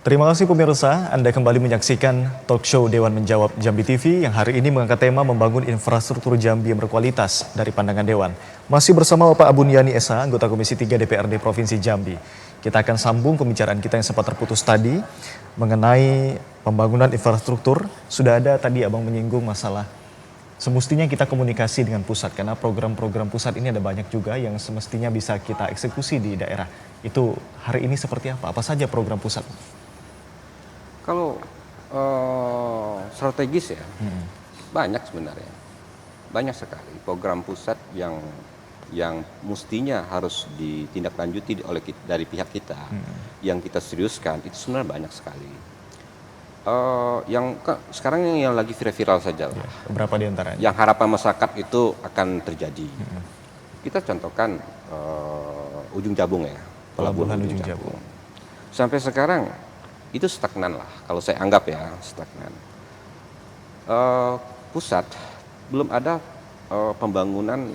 Terima kasih pemirsa, Anda kembali menyaksikan talk show Dewan Menjawab Jambi TV yang hari ini mengangkat tema membangun infrastruktur Jambi yang berkualitas dari pandangan Dewan. Masih bersama Bapak Abuniani Esa, anggota Komisi 3 DPRD Provinsi Jambi. Kita akan sambung pembicaraan kita yang sempat terputus tadi mengenai pembangunan infrastruktur. Sudah ada tadi Abang menyinggung masalah semestinya kita komunikasi dengan pusat karena program-program pusat ini ada banyak juga yang semestinya bisa kita eksekusi di daerah. Itu hari ini seperti apa? Apa saja program pusat? Kalau strategis ya, banyak sebenarnya, banyak sekali program pusat yang mestinya harus ditindaklanjuti dari pihak kita, yang kita seriuskan itu sebenarnya banyak sekali. Sekarang yang lagi viral saja lah. Beberapa di antaranya. Yang harapan masyarakat itu akan terjadi. Kita contohkan Ujung Jabung ya, pelabuhan Ujung Jabung. Sampai sekarang itu stagnan lah, kalau saya anggap ya stagnan. Pusat belum ada pembangunan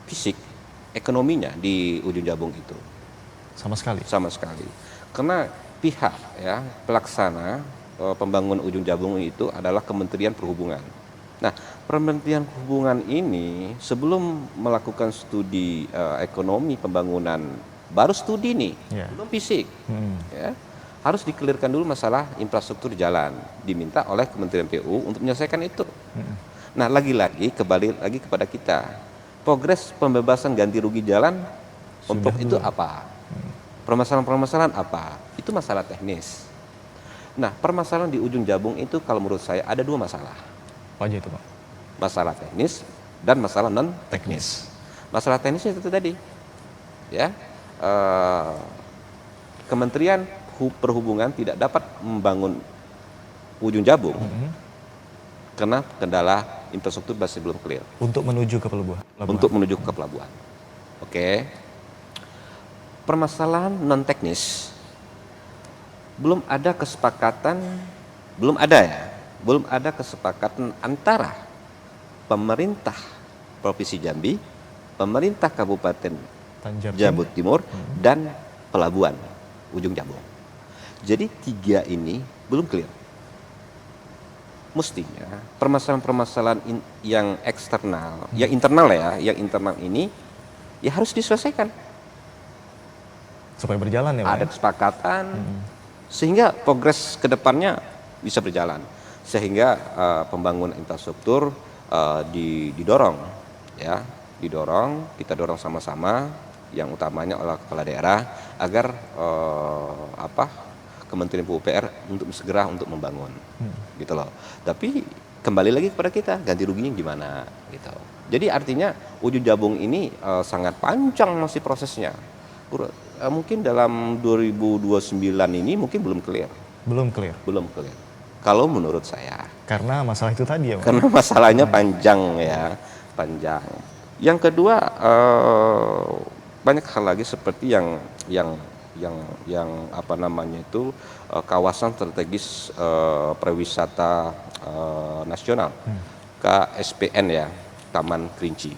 fisik ekonominya di Ujung Jabung itu. Sama sekali. Sama sekali. Karena pihak ya pelaksana pembangunan Ujung Jabung itu adalah Kementerian Perhubungan. Nah, Kementerian Perhubungan ini sebelum melakukan studi ekonomi pembangunan, baru studi nih, belum fisik, ya, harus dikelirkan dulu masalah infrastruktur jalan, diminta oleh Kementerian PU untuk menyelesaikan itu. Nah, lagi-lagi kembali lagi kepada kita, progres pembebasan ganti rugi jalan untuk itu apa? Permasalahan-permasalahan apa? Itu masalah teknis. Nah, permasalahan di Ujung Jabung itu kalau menurut saya ada dua masalah. Apa aja itu, Pak? Masalah teknis dan masalah non teknis. Masalah teknisnya itu tadi, ya, Kementerian Perhubungan tidak dapat membangun Ujung Jabung karena kendala infrastruktur masih belum clear. Untuk menuju ke pelabuhan. Untuk menuju ke pelabuhan. Oke. Permasalahan non teknis belum ada kesepakatan, belum ada kesepakatan antara pemerintah Provinsi Jambi, pemerintah Kabupaten Jambi Timur, dan pelabuhan Ujung Jabung. Jadi tiga ini belum clear. Mestinya permasalahan-permasalahan yang eksternal, yang internal ini ya harus diselesaikan. Supaya berjalan ya, Pak. Ada kesepakatan sehingga progres ke depannya bisa berjalan. Sehingga pembangunan infrastruktur didorong, ya, kita dorong sama-sama, yang utamanya oleh kepala daerah agar Kementerian PUPR untuk segera untuk membangun, gitu loh. Tapi kembali lagi kepada kita, ganti ruginya gimana, gitu. Jadi artinya Ujung Jabung ini sangat panjang masih prosesnya. Mungkin dalam 2029 ini mungkin belum clear. Belum clear. Kalau menurut saya. Karena masalah itu tadi ya, Pak. Karena masalahnya panjang ya, panjang. Yang kedua banyak hal lagi seperti yang apa namanya itu kawasan strategis pariwisata nasional, KSPN ya, Taman Kerinci.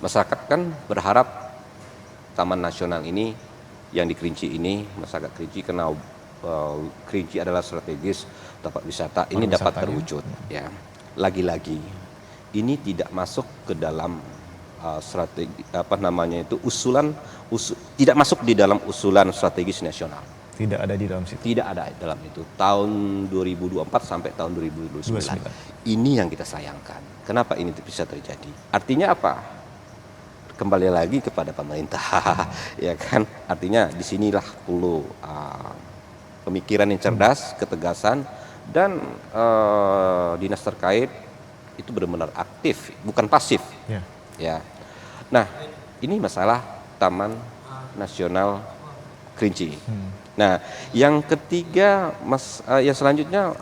Masyarakat kan berharap Taman Nasional ini yang di Kerinci ini, masyarakat Kerinci kenal Kerinci adalah strategis tempat wisata, ini dapat terwujud ya. Lagi-lagi ini tidak masuk ke dalam strategi apa namanya itu tidak masuk di dalam usulan strategis nasional. Tidak ada di dalam situ. Tidak ada dalam itu. Tahun 2024 sampai tahun 2029. Ini yang kita sayangkan. Kenapa ini bisa terjadi? Artinya apa? Kembali lagi kepada pemerintah, ya kan? Artinya disinilah perlu pemikiran yang cerdas, ketegasan, dan dinas terkait itu benar-benar aktif, bukan pasif. Ya. Nah, ini masalah Taman Nasional Kerinci. Nah, yang ketiga, yang selanjutnya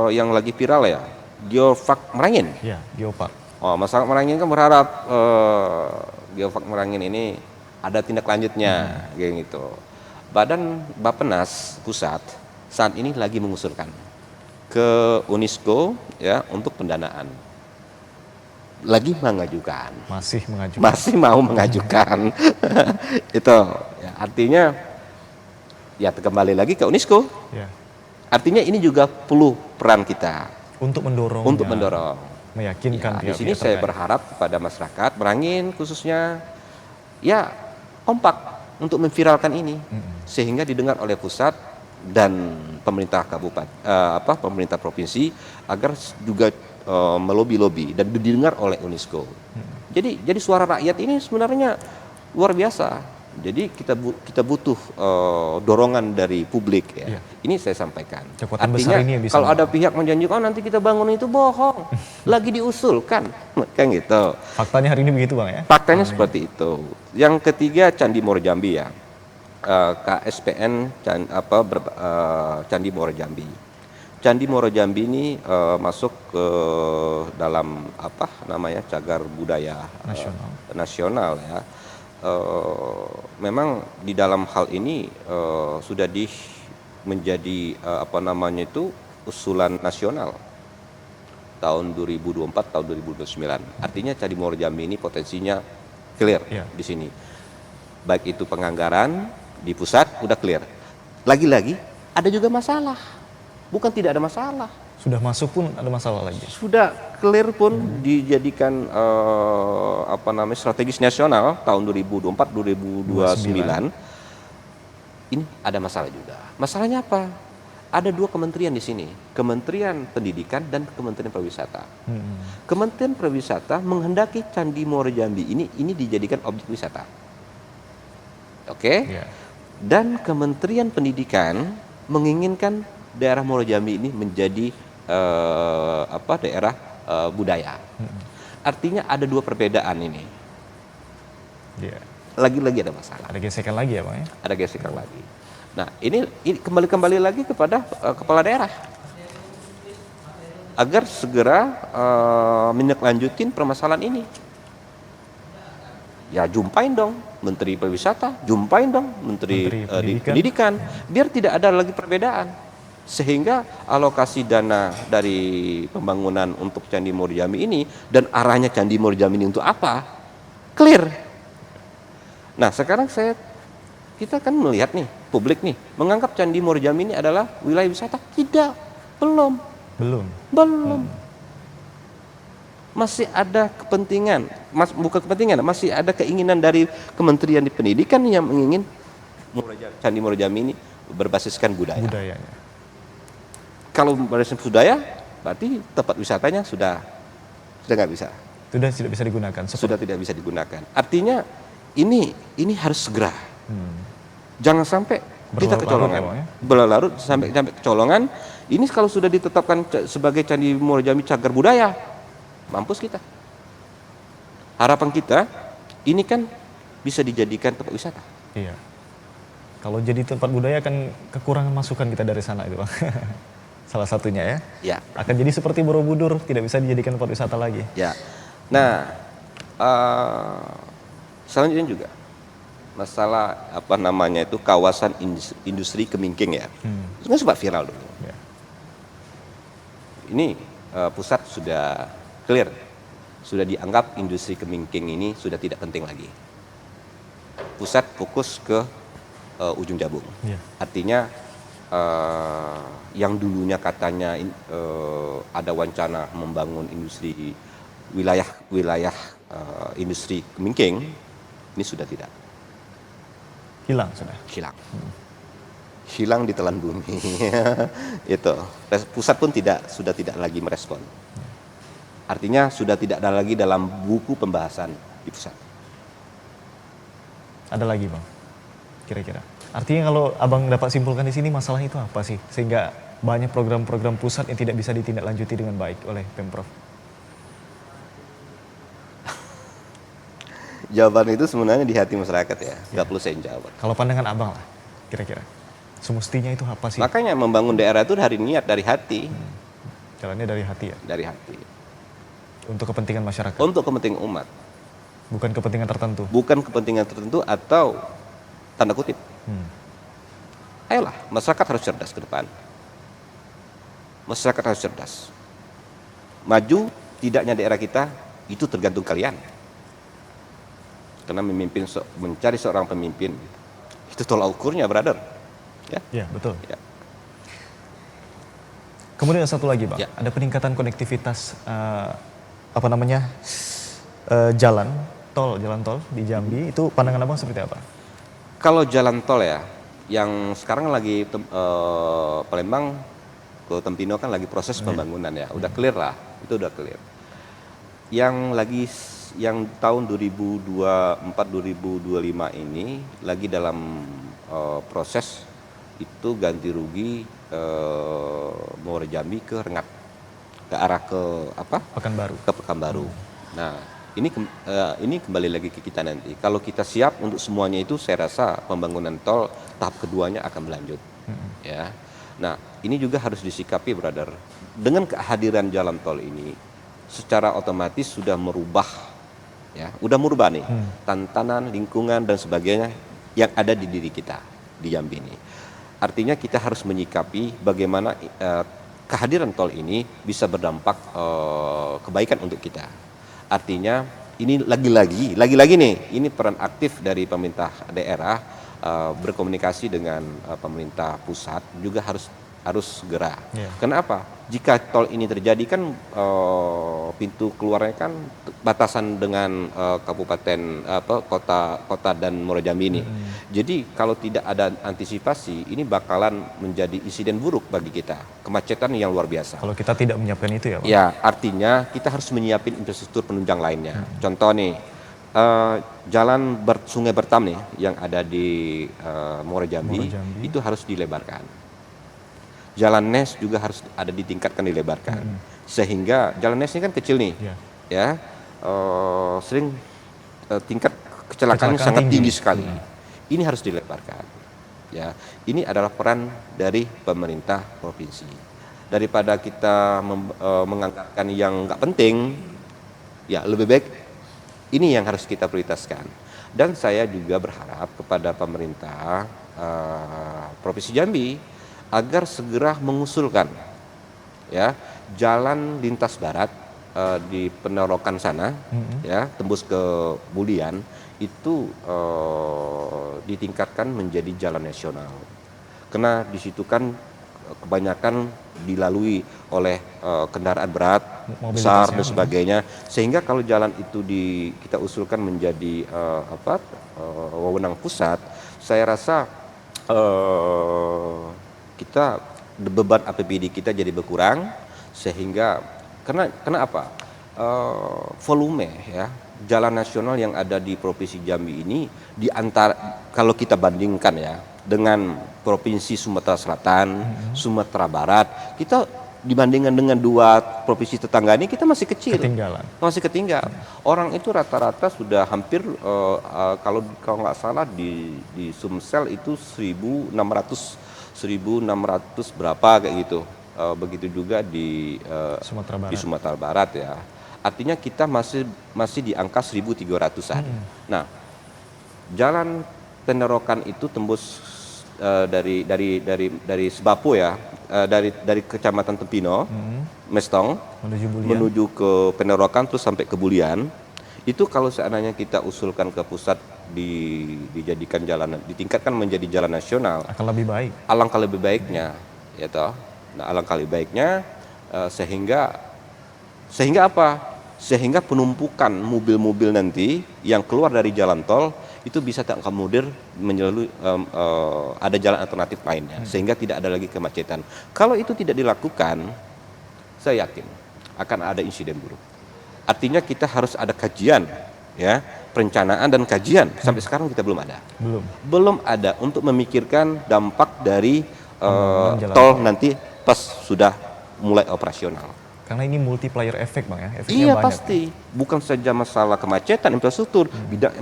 yang lagi viral ya, Geopark Merangin. Ya, Geopark. Masyarakat Merangin kan berharap Geopark Merangin ini ada tindak lanjutnya, gitu. Badan Bappenas pusat saat ini lagi mengusulkan ke UNESCO ya untuk pendanaan. Lagi mengajukan. Masih mau mengajukan. Itu ya, artinya Ya kembali lagi ke UNESCO. Ya. Artinya ini juga perlu peran kita Untuk mendorong. untuk mendorong. Meyakinkan Ya, di sini pihak-pihak saya terkait. berharap kepada masyarakat Merangin khususnya ya kompak untuk memviralkan ini sehingga didengar oleh pusat dan pemerintah pemerintah provinsi agar juga melobi-lobi dan didengar oleh UNESCO. Jadi suara rakyat ini sebenarnya luar biasa. Jadi kita butuh dorongan dari publik ya. Iya. Ini saya sampaikan. Kekuatan Artinya besar ini yang bisa kalau ada membawa. pihak menjanjikan nanti kita bangun itu bohong, lagi diusulkan, kan gitu. Faktanya hari ini begitu Bang ya. Faktanya seperti itu. Yang ketiga Candi Muaro Jambi ya. KSPN Candi Muaro Jambi. Candi Muaro Jambi ini masuk ke dalam cagar budaya nasional ya. Memang di dalam hal ini sudah menjadi usulan nasional tahun 2024 tahun 2029. Artinya Candi Muaro Jambi ini potensinya clear di sini. Baik itu penganggaran di pusat udah clear. Lagi-lagi ada juga masalah. Bukan tidak ada masalah. Sudah masuk pun ada masalah lagi. Sudah clear pun dijadikan strategis nasional tahun 2024 2029. Ini ada masalah juga. Masalahnya apa? Ada dua kementerian di sini, Kementerian Pendidikan dan Kementerian Pariwisata. Kementerian Pariwisata menghendaki Candi Muaro Jambi ini dijadikan objek wisata. Oke? Dan Kementerian Pendidikan menginginkan daerah Muaro Jambi ini menjadi daerah budaya. Artinya ada dua perbedaan ini. Lagi-lagi ada masalah. Ada gesekan lagi ya Bang ya? Ada gesekan lagi. Nah ini kembali lagi kepada kepala daerah agar segera menindaklanjutin permasalahan ini. Ya jumpain dong Menteri Pariwisata, jumpain dong Menteri Pendidikan, biar tidak ada lagi perbedaan. Sehingga alokasi dana dari pembangunan untuk Candi Muaro Jambi ini dan arahnya Candi Muaro Jambi ini untuk apa? Clear. Nah sekarang kita kan melihat nih, publik nih, menganggap Candi Muaro Jambi ini adalah wilayah wisata. Tidak, belum. Masih ada kepentingan, bukan kepentingan, masih ada keinginan dari Kementerian Pendidikan yang ingin Candi Muaro Jambi ini berbasiskan budayanya. Kalau berbasis budaya, berarti tempat wisatanya sudah nggak bisa. Sudah tidak bisa digunakan. Sudah tidak bisa digunakan. Artinya ini harus segera. Jangan sampai kita kecolongan. Berlarut sampai kecolongan. Ini kalau sudah ditetapkan sebagai Candi Muaro Jambi cagar budaya, mampus kita. Harapan kita ini kan bisa dijadikan tempat wisata. Iya. Kalau jadi tempat budaya kan kekurangan masukan kita dari sana itu Bang. Salah satunya ya. Ya. Akan jadi seperti Borobudur, tidak bisa dijadikan tempat wisata lagi. Ya. Nah, selanjutnya juga masalah kawasan industri Kemingking ya. Itu kan sempat viral dulu. Ya. Ini pusat sudah clear, sudah dianggap industri Kemingking ini sudah tidak penting lagi. Pusat fokus ke Ujung Jabung. Ya. Artinya yang dulunya katanya ada wacana membangun industri wilayah industri Kemingking, ini sudah tidak. Hilang sudah. Hilang ditelan bumi. Itu. Pusat pun sudah tidak lagi merespon. Artinya sudah tidak ada lagi dalam buku pembahasan di pusat. Ada lagi Bang, kira-kira. Artinya kalau Abang dapat simpulkan di sini masalah itu apa sih? Sehingga banyak program-program pusat yang tidak bisa ditindaklanjuti dengan baik oleh Pemprov. Jawaban itu sebenarnya di hati masyarakat ya, nggak perlu saya jawab. Kalau pandangan Abang lah, kira-kira. Semestinya itu apa sih? Makanya membangun daerah itu dari niat, dari hati. Jalannya dari hati ya? Dari hati. Untuk kepentingan masyarakat? Untuk kepentingan umat. Bukan kepentingan tertentu? Bukan kepentingan tertentu atau tanda kutip. Ayolah, masyarakat harus cerdas ke depan. Masyarakat harus cerdas. Maju tidaknya daerah kita itu tergantung kalian. Karena mencari seorang pemimpin itu tolak ukurnya, brother. Ya. Ya, betul. Ya. Kemudian ada satu lagi, Bang. Ya. Ada peningkatan konektivitas jalan tol di Jambi. Itu pandangan Abang seperti apa? Kalau jalan tol ya, yang sekarang lagi Palembang ke Tempino kan lagi proses pembangunan ya, udah clear lah, itu udah clear. Yang tahun 2024-2025 ini lagi dalam proses itu ganti rugi Muara Jambi ke Rengat, ke arah ke apa? Pekanbaru. Ke Pekanbaru. Nah, ini kembali lagi ke kita nanti. Kalau kita siap untuk semuanya itu, saya rasa pembangunan tol tahap keduanya akan berlanjut. Ya. Nah, ini juga harus disikapi, brother. Dengan kehadiran jalan tol ini, secara otomatis sudah merubah, ya, udah merubah nih tantangan lingkungan dan sebagainya yang ada di diri kita di Jambi ini. Artinya kita harus menyikapi bagaimana kehadiran tol ini bisa berdampak kebaikan untuk kita. Artinya ini lagi-lagi nih, ini peran aktif dari pemerintah daerah berkomunikasi dengan pemerintah pusat juga harus segera. Yeah. Kenapa? Jika tol ini terjadi kan pintu keluarnya kan batasan dengan kabupaten kota dan Muara Jambi ini. Jadi kalau tidak ada antisipasi, ini bakalan menjadi insiden buruk bagi kita, kemacetan yang luar biasa. Kalau kita tidak menyiapkan itu ya, Bang? Ya, artinya kita harus menyiapkan infrastruktur penunjang lainnya. Contoh nih, jalan Sungai Bertam nih yang ada di Muara Jambi, itu harus dilebarkan. Jalan Nes juga harus ada ditingkatkan, dilebarkan. Sehingga jalan Nes ini kan kecil nih, ya, sering tingkat kecelakaannya sangat tinggi sekali. Ini harus dilebarkan. Ya, ini adalah peran dari pemerintah provinsi. Daripada kita mengangkatkan yang nggak penting, ya lebih baik ini yang harus kita prioritaskan. Dan saya juga berharap kepada pemerintah Provinsi Jambi agar segera mengusulkan, ya, jalan lintas barat di Penorokan sana, ya, tembus ke Bulian itu ditingkatkan menjadi jalan nasional. Karena di situ kan kebanyakan dilalui oleh kendaraan berat, besar dan sebagainya, sehingga kalau jalan itu kita usulkan menjadi wewenang pusat, saya rasa kita beban APBD kita jadi berkurang, sehingga karena apa? Volume, ya, jalan nasional yang ada di Provinsi Jambi ini kalau kita bandingkan ya dengan Provinsi Sumatera Selatan, Sumatera Barat, kita dibandingkan dengan dua provinsi tetangga ini kita masih kecil, masih ketinggalan. Orang itu rata-rata sudah hampir kalau nggak salah di Sumsel itu 1.600 berapa kayak gitu. Begitu juga di Sumatera Barat ya. Artinya kita masih di angka 1.300-an. Nah, jalan Penorokan itu tembus dari Sebapo ya, dari Kecamatan Tempino, Mestong, menuju ke Penorokan terus sampai ke Bulian. Itu kalau seandainya kita usulkan ke pusat dijadikan jalan, ditingkatkan menjadi jalan nasional, akan lebih baik. Alangkah lebih baiknya, ya toh. Nah, alangkah lebih baiknya sehingga apa? Sehingga penumpukan mobil-mobil nanti yang keluar dari jalan tol itu bisa terakomodir melalui ada jalan alternatif lainnya, sehingga tidak ada lagi kemacetan. Kalau itu tidak dilakukan, saya yakin akan ada insiden buruk. Artinya kita harus ada kajian, ya, perencanaan dan kajian. Sampai sekarang kita belum ada. Belum ada untuk memikirkan dampak dari tol nanti pas sudah mulai operasional. Karena ini multiplier efek, Bang, ya. Efeknya iya banyak, pasti. Bukan saja masalah kemacetan, infrastruktur,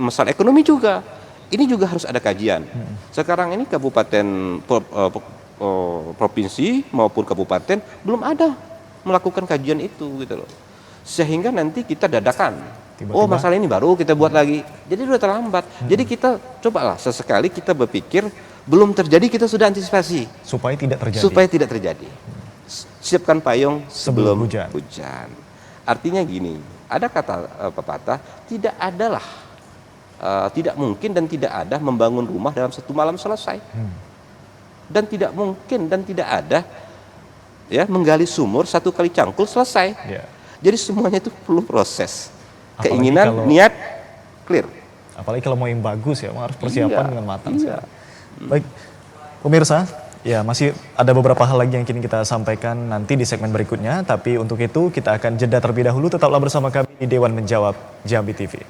masalah ekonomi juga. Ini juga harus ada kajian. Sekarang ini kabupaten, provinsi maupun kabupaten belum ada melakukan kajian itu, gitu loh. Sehingga nanti kita dadakan. Oh, masalah ini baru kita buat lagi. Jadi sudah terlambat. Jadi kita cobalah sesekali kita berpikir belum terjadi kita sudah antisipasi supaya tidak terjadi. Siapkan payung sebelum hujan. Artinya gini, ada kata pepatah, tidak mungkin dan tidak ada membangun rumah dalam satu malam selesai. dan tidak mungkin dan tidak ada ya menggali sumur satu kali cangkul selesai. Ya. Jadi semuanya itu perlu proses. Apalagi Keinginan, kalau- niat, clear. Apalagi kalau mau yang bagus ya, harus persiapan Iya, dengan matang iya. sekali. Baik, pemirsa, ya masih ada beberapa hal lagi yang kini kita sampaikan nanti di segmen berikutnya. Tapi untuk itu kita akan jeda terlebih dahulu. Tetaplah bersama kami di Dewan Menjawab Jambi TV.